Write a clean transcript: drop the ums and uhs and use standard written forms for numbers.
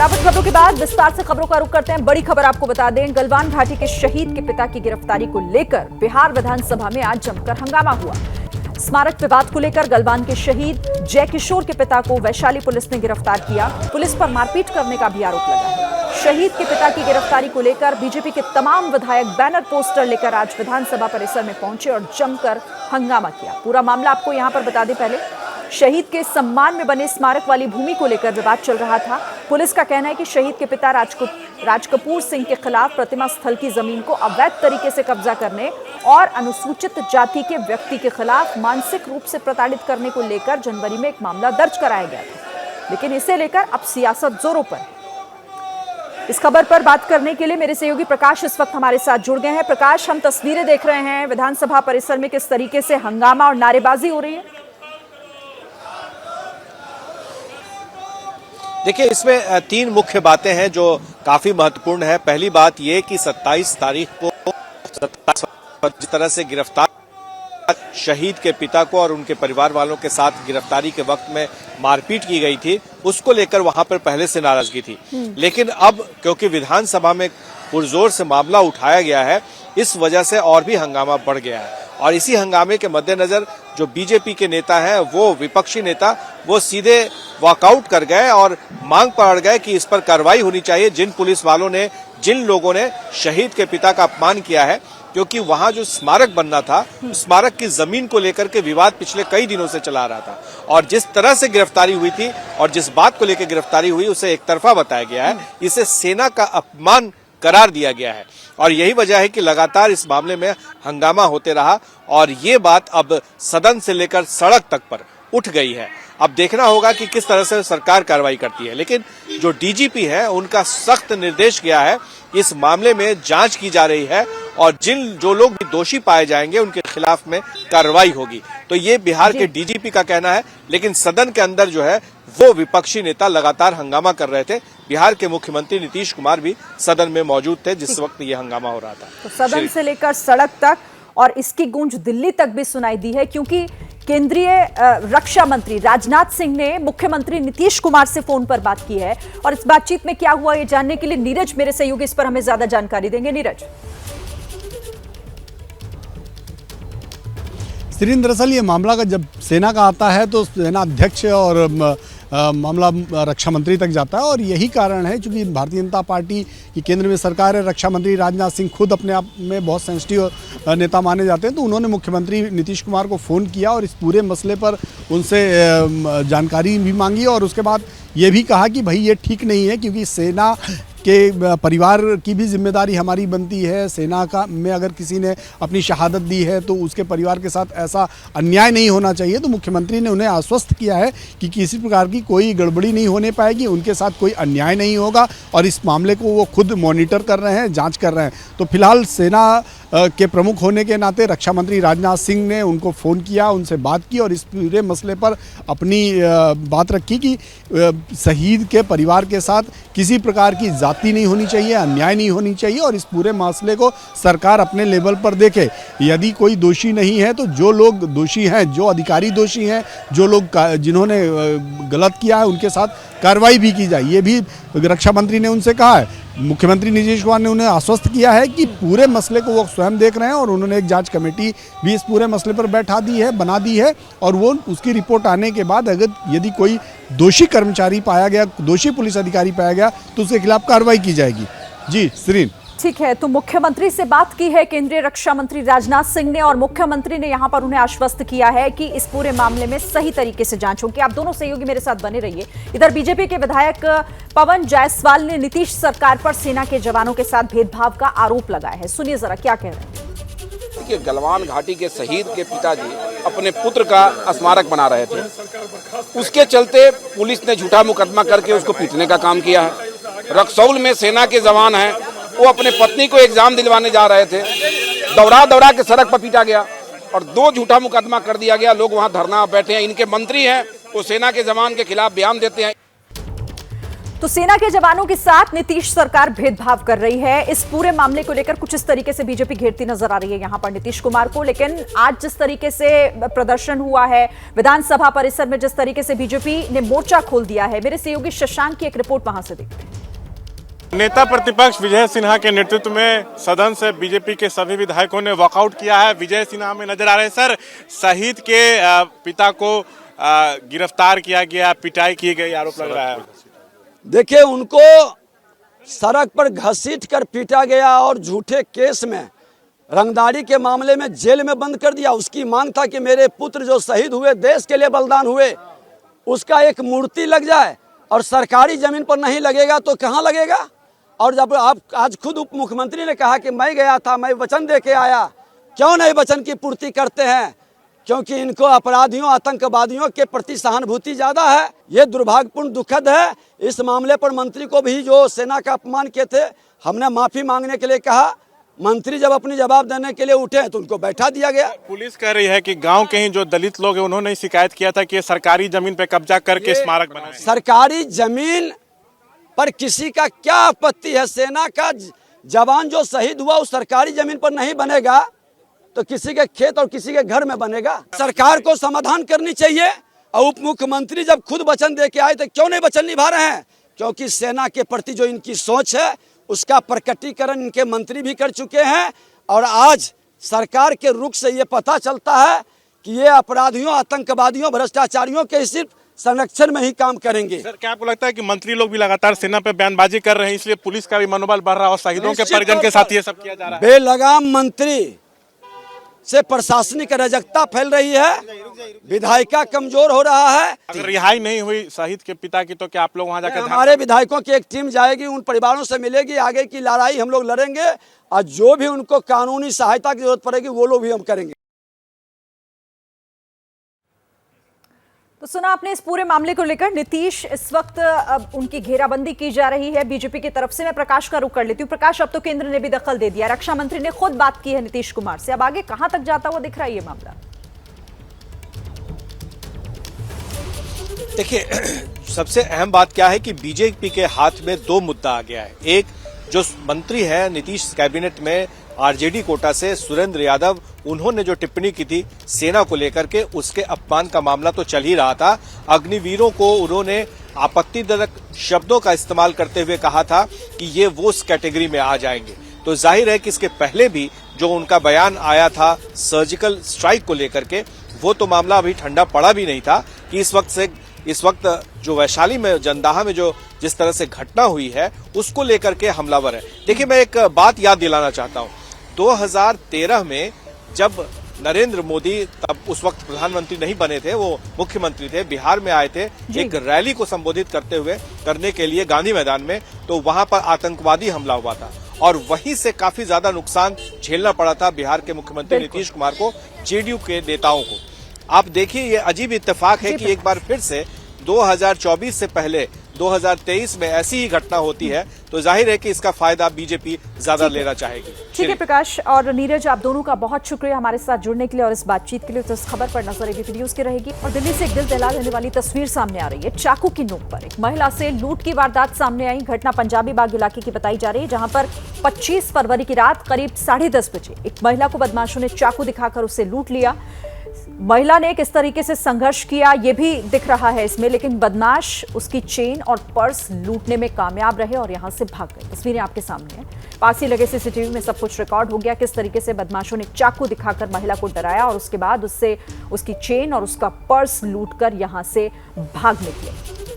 फटाफट खबरों के बाद विस्तार से खबरों का रुख करते हैं। बड़ी खबर आपको बता दें, गलवान घाटी के शहीद के पिता की गिरफ्तारी को लेकर बिहार विधानसभा में आज जमकर हंगामा हुआ। स्मारक विवाद को लेकर गलवान के शहीद जय किशोर के पिता को वैशाली पुलिस ने गिरफ्तार किया। पुलिस पर मारपीट करने का भी आरोप लगा है। शहीद के पिता की गिरफ्तारी को लेकर बीजेपी के तमाम विधायक बैनर पोस्टर लेकर आज विधानसभा परिसर में पहुंचे और जमकर हंगामा किया। पूरा मामला आपको यहां पर बता दें। पहले शहीद के सम्मान में बने स्मारक वाली भूमि को लेकर विवाद चल रहा था। पुलिस का कहना है कि शहीद के पिता राज कपूर सिंह के खिलाफ प्रतिमा स्थल की जमीन को अवैध तरीके से कब्जा करने और अनुसूचित जाति के व्यक्ति के खिलाफ मानसिक रूप से प्रताड़ित करने को लेकर जनवरी में एक मामला दर्ज कराया गया था, लेकिन इसे लेकर अब सियासत जोरों पर है। इस खबर पर बात करने के लिए मेरे सहयोगी प्रकाश इस वक्त हमारे साथ जुड़ गए हैं। प्रकाश, हम तस्वीरें देख रहे हैं विधानसभा परिसर में किस तरीके से हंगामा और नारेबाजी हो रही है। देखिए, इसमें तीन मुख्य बातें हैं जो काफी महत्वपूर्ण है। पहली बात यह कि 27 तारीख को जिस तरह से गिरफ्तार शहीद के पिता को और उनके परिवार वालों के साथ गिरफ्तारी के वक्त में मारपीट की गई थी, उसको लेकर वहां पर पहले से नाराजगी थी। लेकिन अब क्योंकि विधानसभा में पुरजोर से मामला उठाया गया है, इस वजह से और भी हंगामा बढ़ गया है। और इसी हंगामे के मद्देनजर जो बीजेपी के नेता हैं, वो विपक्षी नेता, वो सीधे वॉकआउट कर गए और मांग पर अड़ गए कि इस पर कार्रवाई होनी चाहिए। जिन पुलिस वालों ने, जिन लोगों ने शहीद के पिता का अपमान किया है, क्योंकि वहां जो स्मारक बनना था, स्मारक की जमीन को लेकर के विवाद पिछले कई दिनों से चला रहा था और जिस तरह से गिरफ्तारी हुई थी और जिस बात को लेकर गिरफ्तारी हुई उसे एक तरफा बताया गया है। इसे सेना का अपमान करार दिया गया है और यही वजह है कि लगातार इस मामले में हंगामा होते रहा और ये बात अब सदन से लेकर सड़क तक पर उठ गई है। अब देखना होगा कि किस तरह से सरकार कार्रवाई करती है, लेकिन जो डीजीपी है उनका सख्त निर्देश गया है, इस मामले में जांच की जा रही है और जो लोग भी दोषी पाए जाएंगे उनके खिलाफ में कार्रवाई होगी। तो ये बिहार के डीजीपी का कहना है, लेकिन सदन के अंदर जो है वो विपक्षी नेता लगातार हंगामा कर रहे थे। बिहार के मुख्यमंत्री नीतीश कुमार भी सदन में मौजूद थे जिस वक्त ये हंगामा हो रहा था। तो सदन से लेकर सड़क तक और इसकी गूंज दिल्ली तक भी सुनाई दी है, क्योंकि केंद्रीय रक्षा मंत्री राजनाथ सिंह ने मुख्यमंत्री नीतीश कुमार से फोन पर बात की है। और इस बातचीत में क्या हुआ ये जानने के लिए नीरज मेरे सहयोगी इस पर हमें ज्यादा जानकारी देंगे। नीरज। श्रीन, दरअसल ये मामला का जब सेना का आता है तो सेना अध्यक्ष और मामला रक्षा मंत्री तक जाता है और यही कारण है क्योंकि भारतीय जनता पार्टी की केंद्र में सरकार है। रक्षा मंत्री राजनाथ सिंह खुद अपने आप में बहुत सेंसिटिव नेता माने जाते हैं, तो उन्होंने मुख्यमंत्री नीतीश कुमार को फ़ोन किया और इस पूरे मसले पर उनसे जानकारी भी मांगी और उसके बाद ये भी कहा कि भाई ये ठीक नहीं है, क्योंकि सेना के परिवार की भी जिम्मेदारी हमारी बनती है। सेना का में अगर किसी ने अपनी शहादत दी है तो उसके परिवार के साथ ऐसा अन्याय नहीं होना चाहिए। तो मुख्यमंत्री ने उन्हें आश्वस्त किया है कि किसी प्रकार की कोई गड़बड़ी नहीं होने पाएगी, उनके साथ कोई अन्याय नहीं होगा और इस मामले को वो खुद मॉनिटर कर रहे हैं, जांच कर रहे हैं। तो फिलहाल सेना के प्रमुख होने के नाते रक्षा मंत्री राजनाथ सिंह ने उनको फ़ोन किया, उनसे बात की और इस पूरे मसले पर अपनी बात रखी कि शहीद के परिवार के साथ किसी प्रकार की जाति नहीं होनी चाहिए, अन्याय नहीं होनी चाहिए और इस पूरे मसले को सरकार अपने लेवल पर देखे। यदि कोई दोषी नहीं है तो जो लोग दोषी हैं, जो अधिकारी दोषी हैं, जो लोग जिन्होंने गलत किया है उनके साथ कार्रवाई भी की जाए, ये भी रक्षा मंत्री ने उनसे कहा है। मुख्यमंत्री नीतीश कुमार ने उन्हें आश्वस्त किया है कि पूरे मसले को वो स्वयं देख रहे हैं और उन्होंने एक जांच कमेटी भी इस पूरे मसले पर बना दी है और वो उसकी रिपोर्ट आने के बाद अगर यदि कोई दोषी कर्मचारी पाया गया, दोषी पुलिस अधिकारी पाया गया तो उसके खिलाफ कार्रवाई की जाएगी। जी श्रीन। ठीक है, तो मुख्यमंत्री से बात की है केंद्रीय रक्षा मंत्री राजनाथ सिंह ने और मुख्यमंत्री ने यहां पर उन्हें आश्वस्त किया है कि इस पूरे मामले में सही तरीके से जांच होगी। आप दोनों सहयोगी मेरे साथ बने रहिए। इधर बीजेपी के विधायक पवन जायसवाल ने नीतीश सरकार पर सेना के जवानों के साथ भेदभाव का आरोप लगाया है। सुनिए जरा क्या कह रहे हैं। देखिए, गलवान घाटी के शहीद के पिताजी अपने पुत्र का स्मारक बना रहे थे, उसके चलते पुलिस ने झूठा मुकदमा करके उसको पीटने का काम किया है। रक्सौल में सेना के जवान हैं, वो अपने पत्नी को एग्जाम दिलवाने जा रहे थे, दौड़ा के सड़क पर पीटा गया और 2 झूठा मुकदमा कर दिया गया। लोग वहां धरना बैठे हैं, इनके मंत्री हैं, वो सेना के जवान के खिलाफ बयान देते हैं। तो सेना के जवानों के साथ नीतीश सरकार भेदभाव कर रही है। इस पूरे मामले को लेकर कुछ इस तरीके से बीजेपी घेरती नजर आ रही है यहां पर नीतीश कुमार को। लेकिन आज जिस तरीके से प्रदर्शन हुआ है विधानसभा परिसर में, जिस तरीके से बीजेपी ने मोर्चा खोल दिया है, मेरे सहयोगी शशांक की एक रिपोर्ट वहां से देखते हैं। नेता प्रतिपक्ष विजय सिन्हा के नेतृत्व में सदन से बीजेपी के सभी विधायकों ने वॉकआउट किया है। विजय सिन्हा में नजर आ रहे हैं। सर, शहीद के पिता को गिरफ्तार किया गया, पिटाई की गई आरोप लग रहा है। देखिए, उनको सड़क पर घसीट कर पीटा गया और झूठे केस में रंगदारी के मामले में जेल में बंद कर दिया। उसकी मांग था कि मेरे पुत्र जो शहीद हुए, देश के लिए बलिदान हुए, उसका एक मूर्ति लग जाए। और सरकारी जमीन पर नहीं लगेगा तो कहाँ लगेगा? और जब आप आज खुद उप मुख्यमंत्री ने कहा कि मैं गया था, मैं वचन दे के आया, क्यों नहीं वचन की पूर्ति करते हैं? क्योंकि इनको अपराधियों, आतंकवादियों के प्रति सहानुभूति ज्यादा है। ये दुर्भाग्यपूर्ण, दुखद है। इस मामले पर मंत्री को भी जो सेना का अपमान किए थे, हमने माफी मांगने के लिए कहा। मंत्री जब अपनी जवाब देने के लिए उठे तो उनको बैठा दिया गया। पुलिस कह रही है कि गांव के ही जो दलित लोग हैं उन्होंने शिकायत किया था कि ये सरकारी जमीन पे कब्जा करके स्मारक बनाए। सरकारी जमीन पर किसी का क्या आपत्ति है? सेना का जवान जो शहीद हुआ उस सरकारी जमीन पर नहीं बनेगा तो किसी के खेत और किसी के घर में बनेगा। सरकार को समाधान करनी चाहिए। और उप मुख्यमंत्री जब खुद वचन दे के आए तो क्यों नहीं वचन निभा रहे हैं? क्योंकि सेना के प्रति जो इनकी सोच है उसका प्रकटीकरण इनके मंत्री भी कर चुके हैं। और आज सरकार के रुख से ये पता चलता है कि ये अपराधियों, आतंकवादियों, भ्रष्टाचारियों के सिर्फ संरक्षण में ही काम करेंगे। सर, क्या आपको लगता है कि मंत्री लोग भी लगातार सेना पे बयानबाजी कर रहे हैं, इसलिए पुलिस का भी मनोबल बढ़ रहा है और शहीदों के परिजन के साथ ये सब किया जा रहा है? बेलगाम मंत्री से प्रशासनिक अराजकता फैल रही है, विधायिका कमजोर हो रहा है। अगर रिहाई नहीं हुई शहीद के पिता की तो क्या आप लोग वहां जाकर? हमारे विधायकों की एक टीम जाएगी, उन परिवारों से मिलेगी, आगे की लड़ाई हम लोग लड़ेंगे और जो भी उनको कानूनी सहायता की जरूरत पड़ेगी वो लोग भी हम करेंगे। तो सुना आपने इस पूरे मामले को लेकर नीतीश इस वक्त अब उनकी घेराबंदी की जा रही है बीजेपी की तरफ से। मैं प्रकाश का रुख कर लेती हूँ। प्रकाश, अब तो केंद्र ने भी दखल दे दिया, रक्षा मंत्री ने खुद बात की है नीतीश कुमार से। अब आगे कहां तक जाता हुआ दिख रहा है ये मामला? देखिए, सबसे अहम बात क्या है कि बीजेपी के हाथ में दो मुद्दा आ गया है। एक, जो मंत्री है नीतीश कैबिनेट में आरजेडी कोटा से सुरेंद्र यादव, उन्होंने जो टिप्पणी की थी सेना को लेकर के, उसके अपमान का मामला तो चल ही रहा था। अग्निवीरों को उन्होंने आपत्तिजनक शब्दों का इस्तेमाल करते हुए कहा था कि ये वो उस कैटेगरी में आ जाएंगे। तो जाहिर है कि इसके पहले भी जो उनका बयान आया था सर्जिकल स्ट्राइक को लेकर के, वो तो मामला अभी ठंडा पड़ा भी नहीं था कि इस वक्त जो वैशाली में, जंदाहा में जो जिस तरह से घटना हुई है उसको लेकर के हमलावर है। देखिए, मैं एक बात याद दिलाना चाहता हूं। 2013 में जब नरेंद्र मोदी, तब उस वक्त प्रधानमंत्री नहीं बने थे, वो मुख्यमंत्री थे, बिहार में आए थे एक रैली को संबोधित करने के लिए गांधी मैदान में, तो वहां पर आतंकवादी हमला हुआ था और वहीं से काफी ज्यादा नुकसान झेलना पड़ा था बिहार के मुख्यमंत्री नीतीश कुमार को, जेडीयू के नेताओं को। आप देखिए, ये अजीब इत्तेफाक है कि एक बार फिर से 2024 से पहले 2023 में ऐसी ही घटना होती है, तो जाहिर है कि इसका फायदा बीजेपी ज्यादा लेना चाहेगी। ठीक है प्रकाश और नीरज, आप दोनों का बहुत शुक्रिया हमारे साथ जुड़ने के लिए और इस बातचीत के लिए। तो इस खबर पर नजर एबीपी न्यूज की रहेगी। और दिल्ली से एक दिल दहला देने वाली तस्वीर सामने आ रही है। चाकू की नोक पर एक महिला से लूट की वारदात सामने आई। घटना पंजाबी बाग इलाके की बताई जा रही है, जहां पर 25 फरवरी की रात करीब 10:30 बजे एक महिला को बदमाशों ने चाकू दिखाकर उसे लूट लिया। महिला ने किस तरीके से संघर्ष किया ये भी दिख रहा है इसमें, लेकिन बदमाश उसकी चेन और पर्स लूटने में कामयाब रहे और यहां से भाग गए। तस्वीरें आपके सामने हैं। पास ही लगे सीसीटीवी में सब कुछ रिकॉर्ड हो गया, किस तरीके से बदमाशों ने चाकू दिखाकर महिला को डराया और उसके बाद उससे उसकी चेन और उसका पर्स लूटकर यहां से भाग निकले।